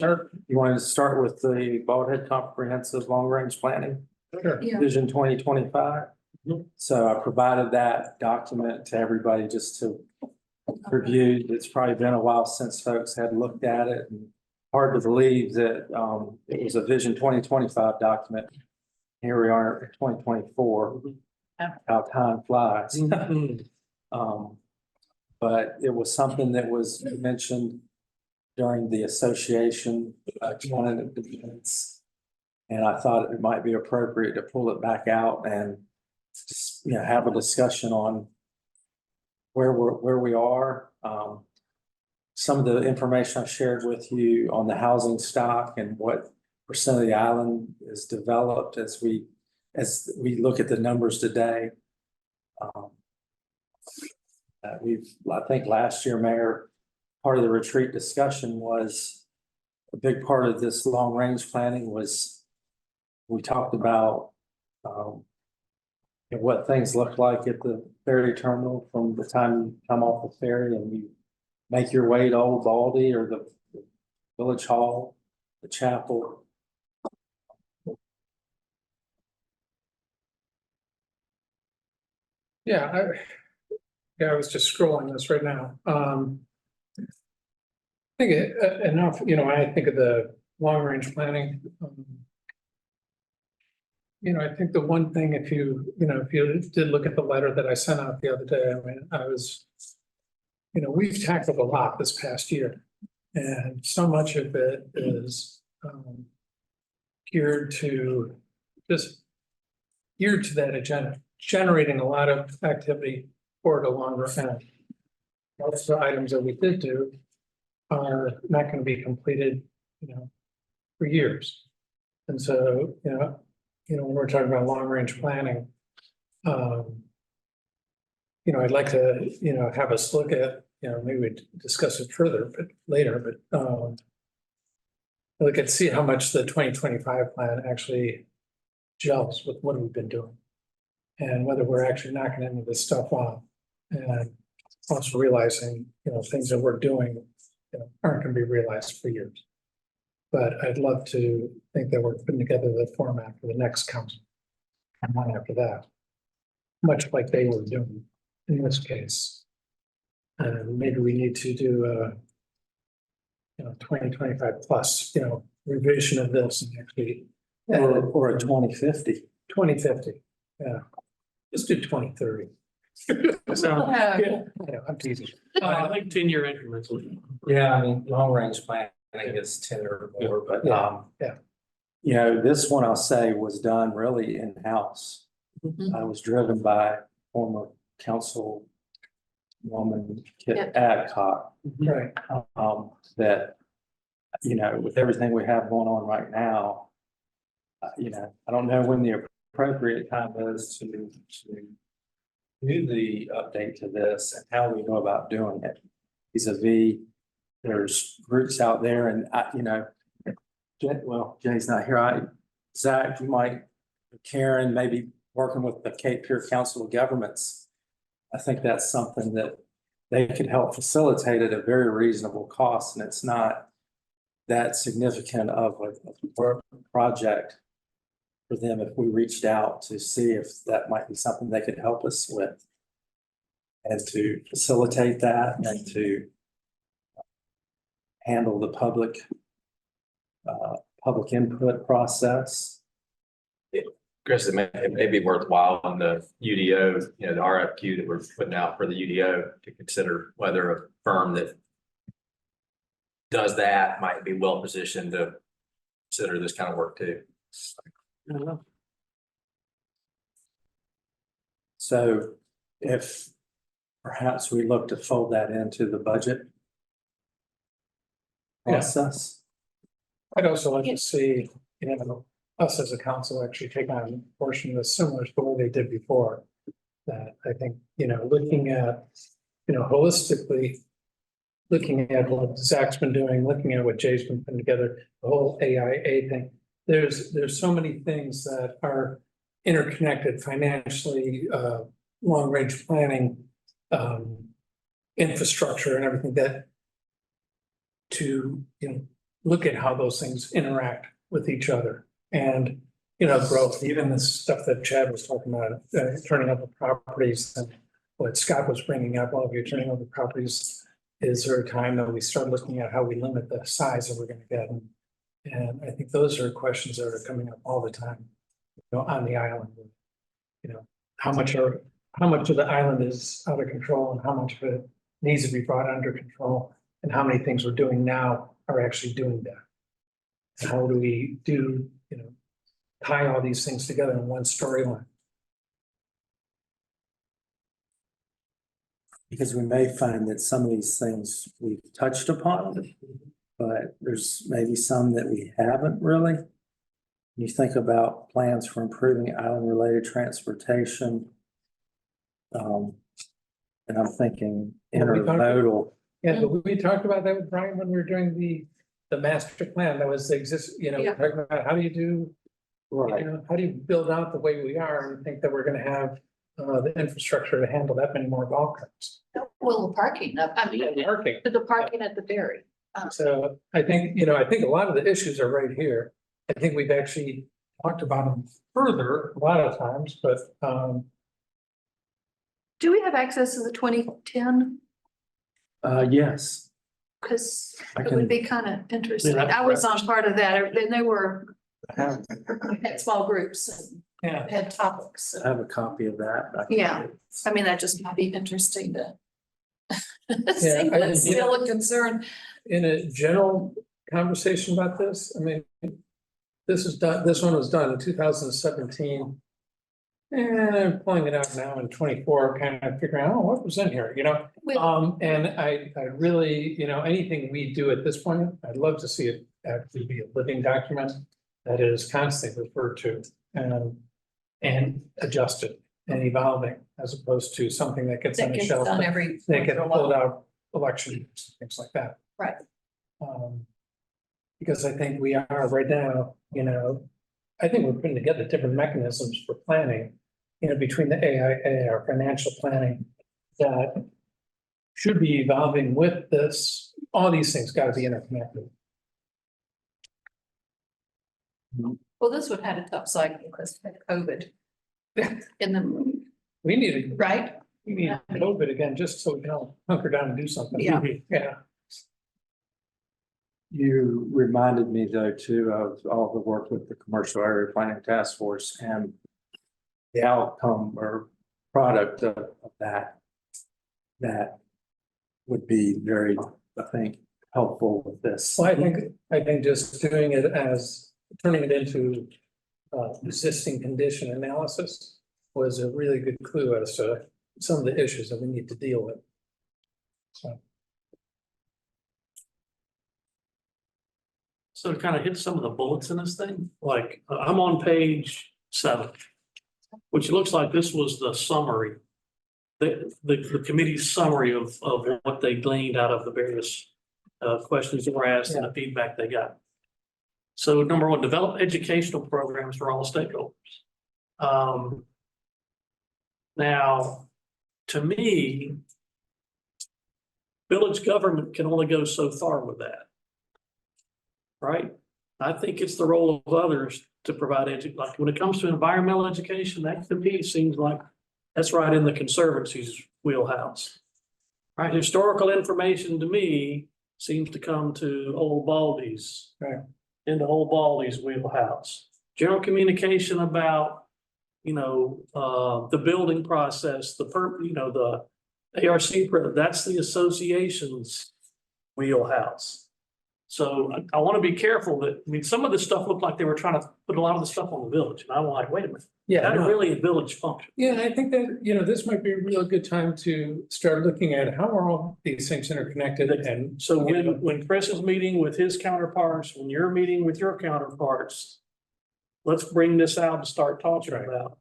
Sure. You wanted to start with the Bald Head Comprehensive Long Range Planning, Sure. Yeah. Vision 2025. Mhm. So I provided that document to everybody just to review. It's probably been a while since folks had looked at it. And hard to believe that it was a Vision 2025 document. Here we are in 2024. How time flies. Mhm. But it was something that was mentioned during the association, one of the events. And I thought it might be appropriate to pull it back out and just, have a discussion on where we are. Some of the information I shared with you on the housing stock and what percent of the island is developed as we look at the numbers today. I think last year, Mayor, part of the retreat discussion was a big part of this long range planning was we talked about what things look like at the ferry terminal from the time you come off the ferry and you make your way to Old Baldy or the village hall, the chapel. Yeah, I was just scrolling this right now. I think enough, when I think of the long range planning. I think the one thing, if you did look at the letter that I sent out the other day, I mean, we've tackled a lot this past year. And so much of it is geared to that agenda, generating a lot of activity for the longer end. Most of the items that we did do are not going to be completed, for years. And so, when we're talking about long range planning, I'd like to, have us look at, maybe we discuss it further, but later, but look at, see how much the 2025 plan actually gels with what we've been doing. And whether we're actually knocking any of this stuff off and also realizing, things that we're doing, aren't going to be realized for years. But I'd love to think that we're putting together the format for the next council and one after that, much like they were doing in this case. And maybe we need to do 2025 plus, revision of this and actually Or a 2050. 2050. Yeah, let's do 2030. So, yeah, I'm teasing. I like 10-year increments. Yeah, I mean, long range planning is 10 or more, but Yeah. this one I'll say was done really in-house. Mhm. I was driven by former councilwoman Kit Yeah. Adcock, Right. that, with everything we have going on right now, I don't know when the appropriate time is to do the update to this and how we go about doing it. Vis-a-vis, there's groups out there and Jay's not here. Zach, you might, Karen, maybe working with the Cape Fear Council of Governments. I think that's something that they could help facilitate at a very reasonable cost, and it's not that significant of a project for them if we reached out to see if that might be something they could help us with. And to facilitate that and to handle the public input process. Chris, it may be worthwhile on the UDO, the RFQ that we're putting out for the UDO to consider whether a firm that does that might be well positioned to consider this kind of work too. So if perhaps we look to fold that into the budget process. I'd also like to see, us as a council actually take on a portion of this similar to what they did before. That I think, looking at, holistically, looking at what Zach's been doing, looking at what Jay's been putting together, the whole AIA thing. There's so many things that are interconnected financially, long range planning, infrastructure and everything that to, look at how those things interact with each other. And, you know, growth, even the stuff that Chad was talking about, turning over properties and what Scott was bringing up, well, if you're turning over properties, is there a time that we start looking at how we limit the size that we're gonna get? And I think those are questions that are coming up all the time, you know, on the island. You know, how much of the island is out of control and how much of it needs to be brought under control? And how many things we're doing now are actually doing that? And how do we do, you know, tie all these things together in one storyline? Because we may find that some of these things we've touched upon, but there's maybe some that we haven't really. You think about plans for improving island-related transportation. And I'm thinking Well, we talked- intermodal. Yeah, but we talked about that with Brian when we were doing the master plan. That was the you know, we Yeah. talking about how do you do, Right. you know, how do you build out the way we are and think that we're gonna have the infrastructure to handle that many more golf carts? Well, the parking, I mean, Parking. the parking at the ferry. So I think, you know, I think a lot of the issues are right here. I think we've actually talked about them further a lot of times, but Do we have access to the 2010? Yes, Because I it can- would be kind of interesting. Yeah. I was on part of that, and they were, I have, had small groups and yeah, had topics. I have a copy of that. I can- Yeah. I mean, that just might be interesting to see Yeah, what's still a concern. in a general conversation about this, I mean, this one was done in 2017. And I'm pulling it out now in 24, kind of figuring out, oh, what was in here, you know? And I really, you know, anything we do at this point, I'd love to see it actually be a living document that is constantly referred to and adjusted and evolving, as opposed to something that gets on That the gets shelf. done every. They get once in a pulled while. out elections, things like that. Right. Because I think we are right now, you know, I think we're putting together different mechanisms for planning, you know, between the AIA, our financial planning, that should be evolving with this. All these things got to be interconnected. Well, this one had a tough cycle because it had COVID. In the, We need, right? we need COVID again, just so we can all hunker down and do something. Yeah. Yeah, You reminded me though too of all the work with the Commercial Area Planning Task Force and the outcome or product of that. That would be very, I think, helpful with this. so I think just doing it as, turning it into existing condition analysis was a really good clue as to some of the issues that we need to deal with. So to kind of hit some of the bullets in this thing, like, I'm on page 7. Which looks like this was the summary. The committee's summary of what they gleaned out of the various questions that were asked and the feedback they got. So number 1, develop educational programs for all stakeholders. Now, to me, village government can only go so far with that. Right? I think it's the role of others to provide like when it comes to environmental education, that to me seems like that's right in the Conservancy's wheelhouse. Right, historical information to me seems to come to Old Baldy's. Right. In the Old Baldy's wheelhouse. General communication about, you know, the building process, the ARC, that's the association's wheelhouse. So I want to be careful that, I mean, some of this stuff looked like they were trying to put a lot of the stuff on the village, and I'm like, wait a minute, Yeah, that's no, really a village function. yeah, I think that, you know, this might be a real good time to start looking at how are all these things interconnected and. So you know, when Chris is meeting with his counterparts, when you're meeting with your counterparts, let's bring this out and start talking Right. about.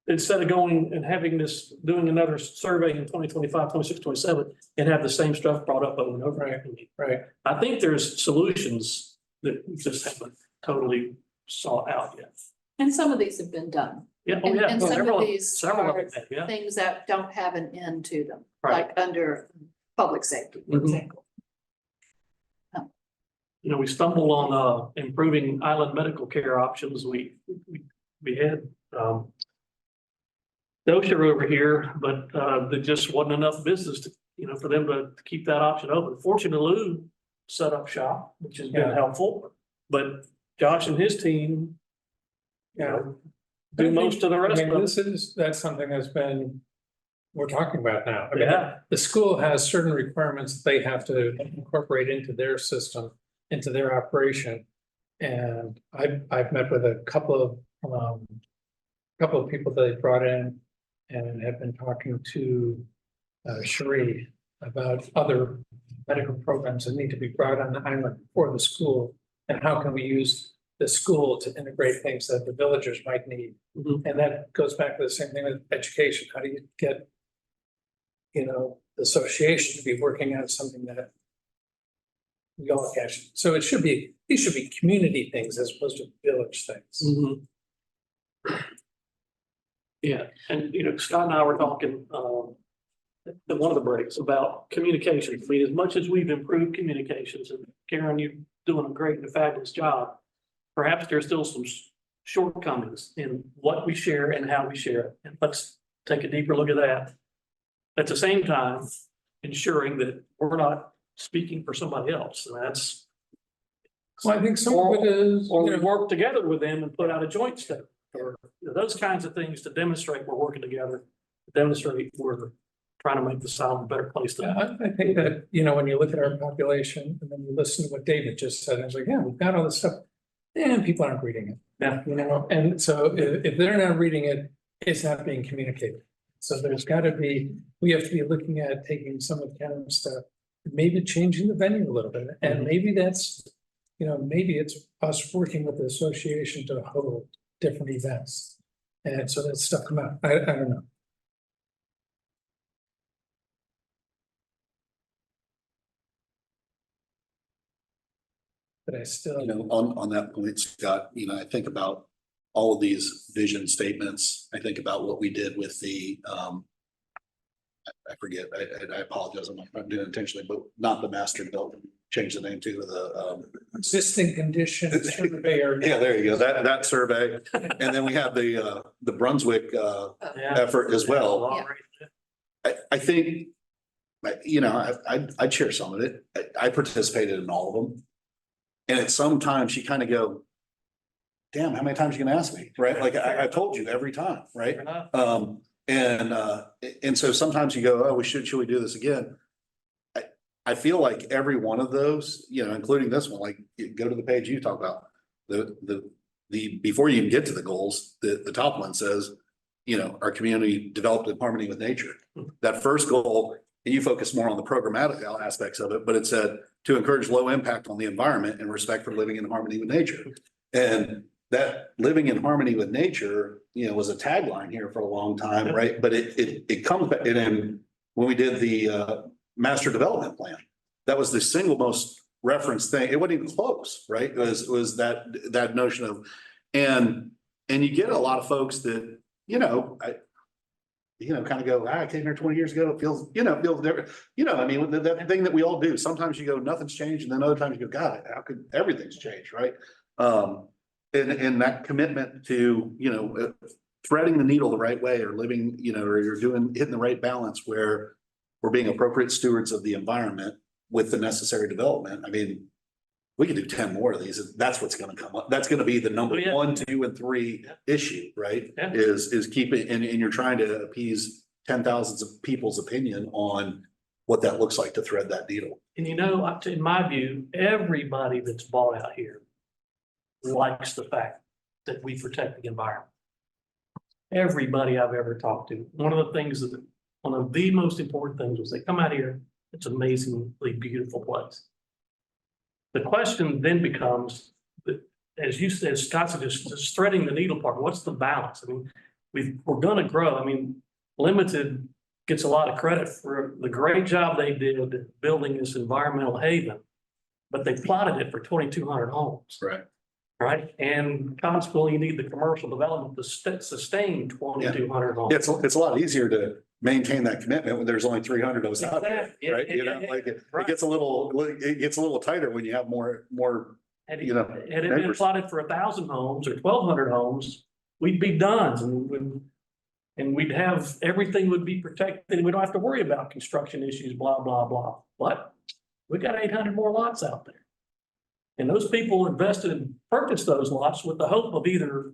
Instead of going and having this, doing another survey in 2025, 26, 27, and have the same stuff brought up over and over. Right. Right, I think there's solutions that we just haven't totally sought out yet. And some of these have been done. Yeah, oh And- yeah, and some of several, these several of are them, yeah. Things that don't have an end to them, Right. like under public safety, for Mhm. example. we stumbled on, improving island medical care options. We had, Dozier over here, but, there just wasn't enough business to, for them to keep that option open. Fortunately, Lou set up shop, which has been Yeah. helpful, but Josh and his team, do most of the I rest mean, of it. that's something that's been, we're talking about now. I mean, Yeah, the school has certain requirements they have to incorporate into their system, into their operation. And I've met with a couple of people that they brought in and have been talking to Cherie about other medical programs that need to be brought on the island for the school. And how can we use the school to integrate things that the villagers might need? Mhm. And that goes back to the same thing with education. How do you get, the association to be working on something that we all catch? So these should be community things as opposed to village things. Mhm. Yeah, and Scott and I were talking at one of the breaks about communication. I mean, as much as we've improved communications, and Karen, you're doing a great and fabulous job. Perhaps there's still some shortcomings in what we share and how we share it. And let's take a deeper look at that. At the same time, ensuring that we're not speaking for somebody else, and that's. Well, I think some of it is, Or we work together with them and put out a joint statement, or those kinds of things to demonstrate we're working together, to demonstrate we're trying to make the South a better place to live. I think that, when you look at our population and then you listen to what David just said, it's like, yeah, we've got all this stuff. And people aren't reading it. Yeah. And so if they're not reading it, it's not being communicated. So there's gotta be, we have to be looking at taking some of Kevin's stuff, maybe changing the venue a little bit. And maybe that's, maybe it's us working with the association to hold different events. And so that stuff come out. I don't know. But I still. On that point, Scott, I think about all of these vision statements. I think about what we did with the, I forget, I apologize, I'm not doing it intentionally, but not the master building, change the name to the, Existing condition surveyor. yeah, there you go, that survey. And then we have the Brunswick, Yeah. effort as well. Yeah. I think, I'd share some of it. I participated in all of them. And at some times you kind of go, damn, how many times are you gonna ask me, right? Like I told you every time, right? And so sometimes you go, oh, should we do this again? I feel like every one of those, including this one, like go to the page you talk about, the before you even get to the goals, the top one says, our community developed in harmony with nature. That first goal, and you focus more on the programmatic aspects of it, but it said to encourage low impact on the environment and respect for living in harmony with nature. And that living in harmony with nature, was a tagline here for a long time, right? But it comes back, and then when we did the master development plan, that was the single most referenced thing. It wasn't even close, right? It was that notion of, and you get a lot of folks that, kind of go, I came here 20 years ago. It feels different. I mean, that thing that we all do. Sometimes you go, nothing's changed. And then other times you go, God, how could everything's changed, right? And that commitment to, threading the needle the right way, or living, or you're hitting the right balance where we're being appropriate stewards of the environment with the necessary development. I mean, we could do 10 more of these. That's what's going to come up. That's going to be the number 1, 2, and 3 issue, right? Yeah. Is keep it, and you're trying to appease 10,000s of people's opinion on what that looks like to thread that needle. And in my view, everybody that's bought out here likes the fact that we protect the environment. Everybody I've ever talked to, one of the most important things was they come out here, it's an amazingly beautiful place. The question then becomes, as you said, Scott said, just threading the needle part, what's the balance? I mean, we're gonna grow. I mean, Limited gets a lot of credit for the great job they did building this environmental haven, but they plotted it for 2,200 homes. Right. Right, and consequently, you need the commercial development to sustain 2,200 homes. It's a lot easier to maintain that commitment when there's only 300 of us out there, Exactly. right? You know, like it Right. gets a little tighter when you have more, Had you know, it been neighbors. plotted for 1,000 homes or 1,200 homes, we'd be done and we'd have, everything would be protected. We don't have to worry about construction issues, blah, blah, blah. But we got 800 more lots out there. And those people invested and purchased those lots with the hope of either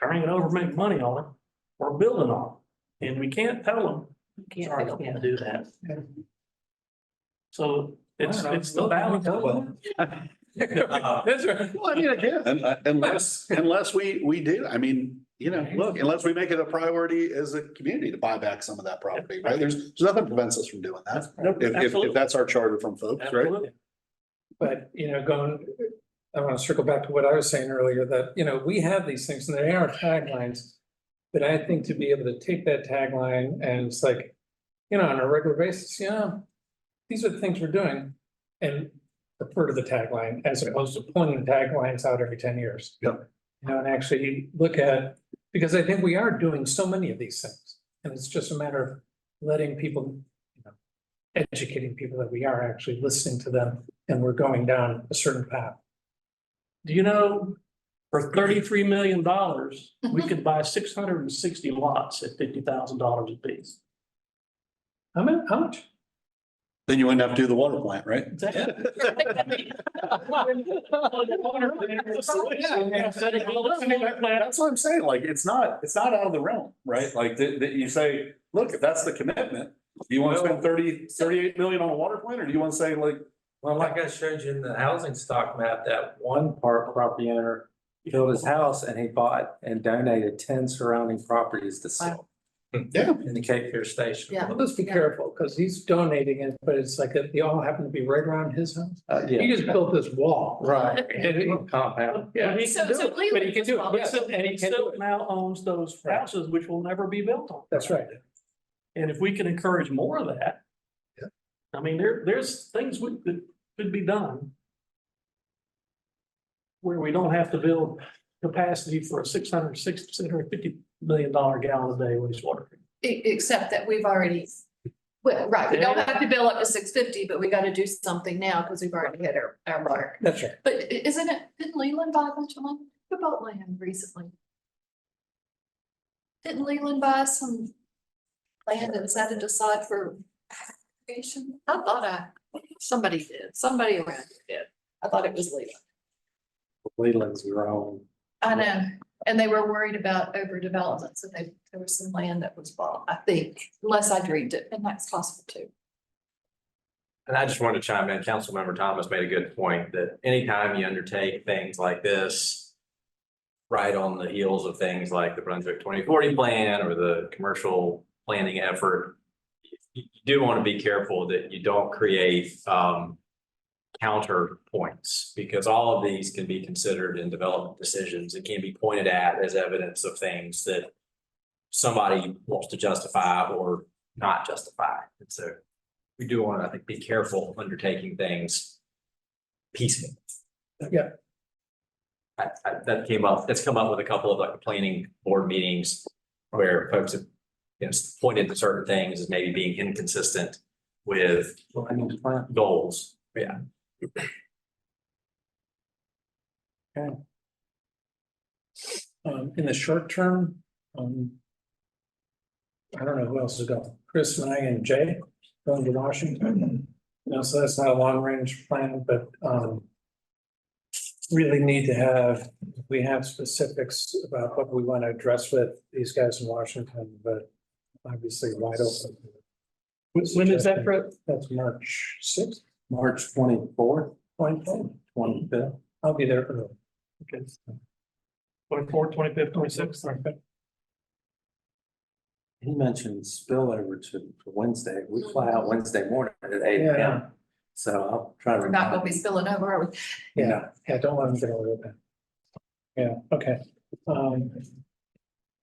turning it over, making money on it, or building on it. And we can't tell them, Can't sorry, build. you can't do that. So it's I don't know. the balance. That's right. well, I mean, again, unless we do, I mean, you know, look, unless we make it a priority as a community to buy back some of that property, right? There's nothing prevents us from doing that. Nope, If absolutely. that's our charter from folks, right? Absolutely. But, you know, I want to circle back to what I was saying earlier, that, you know, we have these things and they are taglines. But I think to be able to take that tagline and it's like, you know, on a regular basis, these are the things we're doing. And refer to the tagline as opposed to pulling the taglines out every 10 years. Yep. You know, and actually look at, because I think we are doing so many of these things. And it's just a matter of letting people, you know, educating people that we are actually listening to them and we're going down a certain path. Do you know, for $33 million, we could buy 660 lots at $50,000 a piece. How much? Then you wouldn't have to do the water plant, right? That's what I'm saying, like, it's not out of the realm, right? Like, that you say, look, if that's the commitment, do you want to spend 38 million on a water plant, or do you want to say like, Well, like I showed you in the housing stock map, that one property owner built his house and he bought and donated 10 surrounding properties to sell yeah, in the Cape Fear Station. Yeah. Well, let's be careful, because he's donating it, but it's like they all happen to be right around his house. He Yeah, just built this wall. right. And he- Compound. Yeah, But he So- can do so it. Cleveland but he can do it, is yes. well- And he still now owns those Right. houses which will never be built on. That's right. And if we can encourage more of that. Yeah. I mean, there's things that could be done. Where we don't have to build capacity for a $650 million gallon a day wastewater. Except that we've already, well, right, we don't have to bill up to 650, but we gotta do something now because we've already hit our mark. That's right. But isn't it, didn't Leland buy a bunch of land? Who bought land recently? Didn't Leland buy some land and set it aside for irrigation? I thought somebody did, somebody around here did. I thought it was Leland. Leland's grown. I know, and they were worried about overdevelopment, so there was some land that was bought, I think, unless I dreamed it, and that's possible too. And I just wanted to chime in, Councilmember Thomas made a good point that anytime you undertake things like this, right on the heels of things like the Brunswick 2040 plan or the commercial planning effort, you do want to be careful that you don't create counterpoints, because all of these can be considered in development decisions. It can be pointed at as evidence of things that somebody wants to justify or not justify. And so we do want to, I think, be careful undertaking things piecemeal. Yeah. That came up, that's come up with a couple of like the planning board meetings where folks have, you know, pointed to certain things as maybe being inconsistent with goals. Yeah. In the short term, I don't know who else is going. Chris and I and Jay going to Washington. You know, so that's not a long range plan, but really need to have, we have specifics about what we want to address with these guys in Washington, but obviously wide open. When is that, Fred? That's March 6th, March 24th, 2020. 25th. I'll be there early. Okay. 24th, 25th, 26th. He mentioned spillover to Wednesday. We fly out Wednesday morning at 8 Yeah. a.m. So I'll try to. We're not gonna be spilling over, are we? Yeah, don't let them get away with that. Yeah, okay.